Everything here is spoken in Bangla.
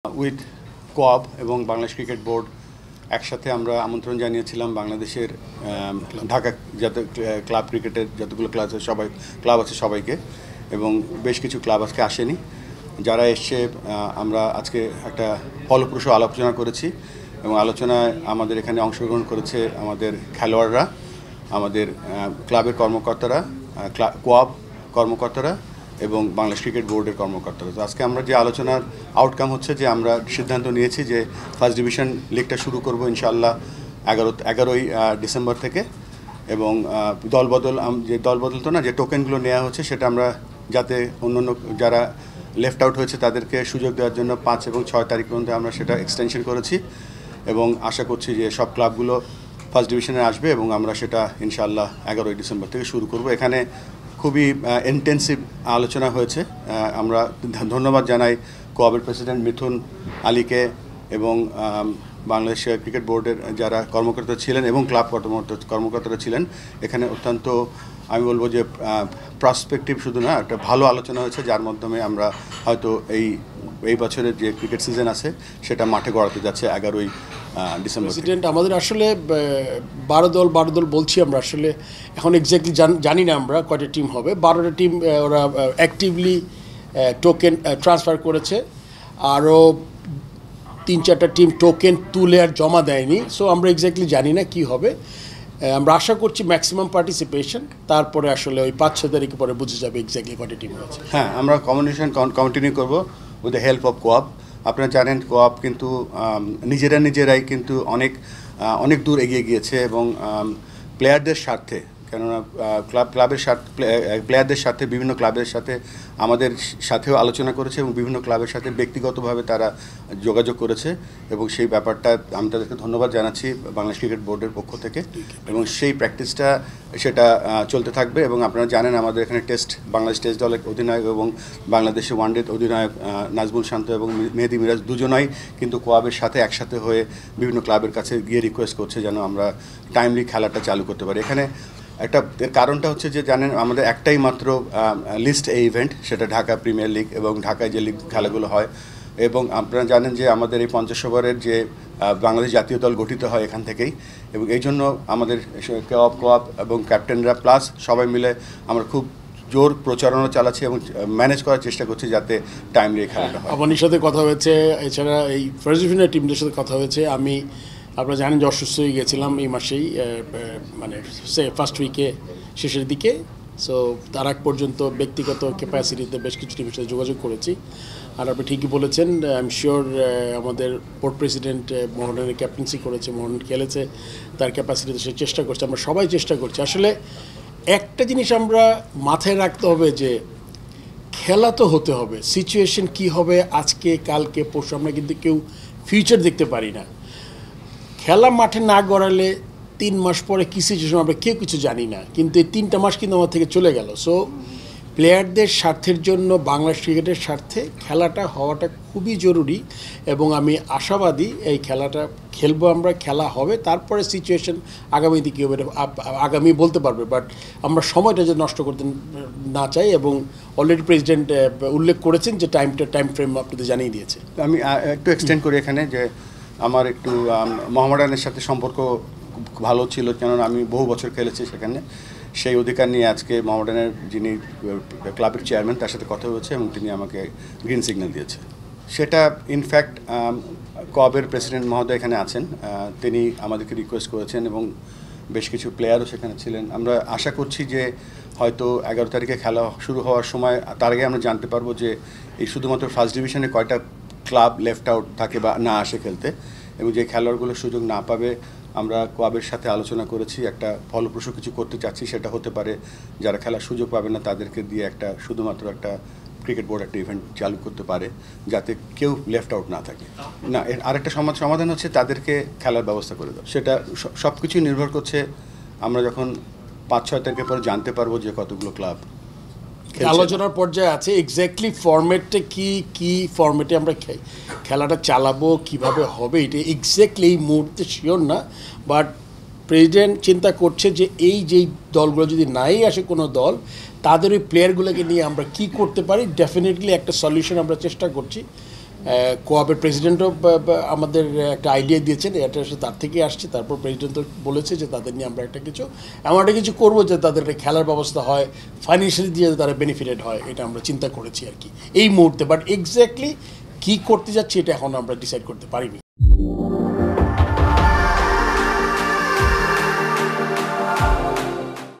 উইথ কোঅব এবং বাংলাদেশ ক্রিকেট বোর্ড একসাথে আমরা আমন্ত্রণ জানিয়েছিলাম বাংলাদেশের ঢাকা যত ক্লাব ক্রিকেটের যতগুলো ক্লাব আছে সবাইকে, এবং বেশ কিছু ক্লাব আজকে আসেনি। যারা এসছে আমরা আজকে একটা ফলপ্রসূ আলোচনা করেছি, এবং আলোচনায় আমাদের এখানে অংশগ্রহণ করেছে আমাদের খেলোয়াড়রা, আমাদের ক্লাবের কর্মকর্তারা, কোঅব কর্মকর্তারা এবং বাংলাদেশ ক্রিকেট বোর্ডের কর্মকর্তারা। তো আজকে আমরা যে আলোচনার আউটকাম হচ্ছে যে আমরা সিদ্ধান্ত নিয়েছি যে ফার্স্ট ডিভিশন লিগটা শুরু করব ইনশাআল্লাহ 11ই ডিসেম্বর থেকে, এবং দলবদল তো না, যে টোকেনগুলো নেওয়া হচ্ছে সেটা আমরা যাতে অন্যান্য যারা লেফট আউট হয়েছে তাদেরকে সুযোগ দেওয়ার জন্য 5 এবং 6 তারিখ পর্যন্ত আমরা সেটা এক্সটেনশন করেছি, এবং আশা করছি যে সব ক্লাবগুলো ফার্স্ট ডিভিশনে আসবে এবং আমরা সেটা ইনশাআল্লাহ 11ই ডিসেম্বর থেকে শুরু করব। এখানে খুবই ইন্টেন্সিভ আলোচনা হয়েছে। আমরা ধন্যবাদ জানাই কোঅবের প্রেসিডেন্ট মিথুন আলীকে এবং বাংলাদেশ ক্রিকেট বোর্ডের যারা কর্মকর্তা ছিলেন এবং ক্লাব কর্মকর্তারা ছিলেন। এখানে অত্যন্ত আমি বলবো যে প্রসপেক্টিভ শুধু না, একটা ভালো আলোচনা হয়েছে, যার মাধ্যমে আমরা হয়তো এই বছরের যে ক্রিকেট সিজন আছে সেটা মাঠে গড়াতে যাচ্ছে 11ই ডিসেম্বর। প্রেসিডেন্ট আমাদের আসলে 12 দল বলছি আমরা, আসলে এখন এক্স্যাক্টলি জানি না আমরা কয়টা টিম হবে। 12টা টিম ওরা অ্যাক্টিভলি টোকেন ট্রান্সফার করেছে, আরও 3-4টা টিম টোকেন তুলে আর জমা দেয়নি। সো আমরা এক্স্যাক্টলি জানি না কি হবে। আমরা আশা করছি ম্যাক্সিমাম পার্টিসিপেশন, তারপরে আসলে ওই 5-6 তারিখে পরে বুঝে যাবে এক্স্যাক্টলি কয়টা টিম হয়েছে। হ্যাঁ, আমরা কমিউনিকেশন কন্টিনিউ করবো উইথ দ্য হেল্প অফ কোঅব। আপনারা জানেন কোঅব কিন্তু নিজেরাই কিন্তু অনেক দূর এগিয়ে গিয়েছে, এবং প্লেয়ারদের স্বার্থে, কেননা প্লেয়ারদের সাথে বিভিন্ন ক্লাবের সাথে আমাদের সাথেও আলোচনা করেছে, এবং বিভিন্ন ক্লাবের সাথে ব্যক্তিগতভাবে তারা যোগাযোগ করেছে, এবং সেই ব্যাপারটা আমি তাদেরকে ধন্যবাদ জানাচ্ছি বাংলাদেশ ক্রিকেট বোর্ডের পক্ষ থেকে, এবং সেই প্র্যাকটিসটা সেটা চলতে থাকবে। এবং আপনারা জানেন আমাদের এখানে বাংলাদেশ টেস্ট দলের অধিনায়ক এবং বাংলাদেশের ওয়ানডে অধিনায়ক নাজমুল শান্ত এবং মেহেদী মিরাজ দুজনাই কিন্তু কোঅবের সাথে একসাথে হয়ে বিভিন্ন ক্লাবের কাছে গিয়ে রিকোয়েস্ট করছে যেন আমরা টাইমলি খেলাটা চালু করতে পারি। এখানে এর কারণটা হচ্ছে যে জানেন আমাদের একটাই মাত্র লিস্ট এই ইভেন্ট, সেটা ঢাকা প্রিমিয়ার লিগ এবং ঢাকায় যে লিগ খেলাগুলো হয়, এবং আপনারা জানেন যে আমাদের এই 50 ওভারের যে বাংলাদেশ জাতীয় দল গঠিত হয় এখান থেকেই, এবং এই জন্য আমাদের কোঅব এবং ক্যাপ্টেনরা প্লাস সবাই মিলে আমরা খুব জোর প্রচারণা চালাচ্ছি এবং ম্যানেজ করার চেষ্টা করছি যাতে টাইমলি খেলাটা হয়। আমাদের সাথে কথা হয়েছে, এছাড়া এই ফার্স্ট ডিভিশনের টিমদের সাথে কথা হয়েছে। আপনারা জানেন যে অসুস্থ হয়ে গেছিলাম এই মাসেই, মানে ফার্স্ট উইকে শেষের দিকে। সো তার আগ পর্যন্ত ব্যক্তিগত ক্যাপাসিটিতে বেশ কিছু টিমের সাথে যোগাযোগ করেছি। আর আপনি ঠিকই বলেছেন, আই এম শিওর আমাদের বোর্ড প্রেসিডেন্ট মোহনের ক্যাপ্টেন্সি করেছে, মোহন খেলেছে, তার ক্যাপাসিটিতে সে চেষ্টা করছে, আমরা সবাই চেষ্টা করছি। আসলে একটা জিনিস আমরা মাথায় রাখতে হবে যে খেলা তো হতে হবে, সিচুয়েশন কি হবে আজকে কালকে পরশু আমরা কিন্তু কেউ ফিউচার দেখতে পারি না। খেলা মাঠে না গড়ালে 3 মাস পরে কী সিচুয়েশন আমরা কেউ কিছু জানি না, কিন্তু এই 3টা মাস কিন্তু আমার থেকে চলে গেল। সো প্লেয়ারদের স্বার্থের জন্য, বাংলাদেশ ক্রিকেটের স্বার্থে খেলাটা হওয়াটা খুবই জরুরি, এবং আমি আশাবাদী এই খেলাটা খেলবো আমরা, খেলা হবে, তারপরে সিচুয়েশন আগামীতে কী হবে আগামী বলতে পারবে, বাট আমরা সময়টা যে নষ্ট করতে না চাই। এবং অলরেডি প্রেসিডেন্ট উল্লেখ করেছেন যে টাইম ফ্রেম আপনাদের জানিয়ে দিয়েছে। আমি একটু এক্সটেন্ড করি এখানে, যে আমার একটু মোহামেডানের সাথে সম্পর্ক ভালো ছিল, কেননা আমি বহু বছর খেলেছি সেখানে। সেই অধিকার নিয়ে আজকে মোহামেডানের যিনি ক্লাবের চেয়ারম্যান তার সাথে কথা হয়েছে, এবং তিনি আমাকে গ্রিন সিগন্যাল দিয়েছে। সেটা ইনফ্যাক্ট কোঅবের প্রেসিডেন্ট মহোদয় এখানে আছেন, তিনি আমাদেরকে রিকোয়েস্ট করেছেন, এবং বেশ কিছু প্লেয়ারও সেখানে ছিলেন। আমরা আশা করছি যে হয়তো 11 তারিখে খেলা শুরু হওয়ার সময় তার আগে আমরা জানতে পারবো যে এই শুধুমাত্র ফার্স্ট ডিভিশনে কয়টা ক্লাব লেফট আউট থাকে বা না আসে খেলতে, এবং যে খেলোয়াড়গুলো সুযোগ না পাবে আমরা কোঅবের সাথে আলোচনা করেছি, একটা ফলপ্রসূ কিছু করতে চাচ্ছি। সেটা হতে পারে যারা খেলার সুযোগ পাবে না তাদেরকে দিয়ে শুধুমাত্র একটা ক্রিকেট বোর্ড একটা ইভেন্ট চালু করতে পারে, যাতে কেউ লেফট আউট না থাকে। না, এর আরেকটা সমাধান হচ্ছে তাদেরকে খেলার ব্যবস্থা করে দেওয়া। সেটা সব কিছুই নির্ভর করছে আমরা যখন 5-6 তারিখের পরে জানতে পারবো যে কতগুলো ক্লাব আলোচনার পর্যায়ে আছে। এক্স্যাক্টলি ফরম্যাটটা কি ফরম্যাটে আমরা খেলাটা চালাবো, কিভাবে হবে, এটা এক্স্যাক্টলি এই মুহূর্তে শিওর না, বাট প্রেসিডেন্ট চিন্তা করছে যে যেই দলগুলো যদি নাই আসে কোনো দল, তাদের ওই প্লেয়ারগুলোকে নিয়ে আমরা কি করতে পারি, ডেফিনেটলি একটা সলিউশন আমরা চেষ্টা করছি। কোঅপের প্রেসিডেন্টও আমাদের একটা আইডিয়া দিয়েছেন, এটা আসলে তার থেকে আসছে। তারপর প্রেসিডেন্ট তো বলেছে যে তাদের নিয়ে আমরা এমন একটা কিছু করবো যে তাদের একটা খেলার ব্যবস্থা হয়, ফাইন্যান্সিয়ালি দিয়ে তারা বেনিফিটেড হয়, এটা আমরা চিন্তা করেছি আর কি এই মুহূর্তে। বাট এক্স্যাক্টলি কী করতে যাচ্ছি এটা এখন আমরা ডিসাইড করতে পারিনি।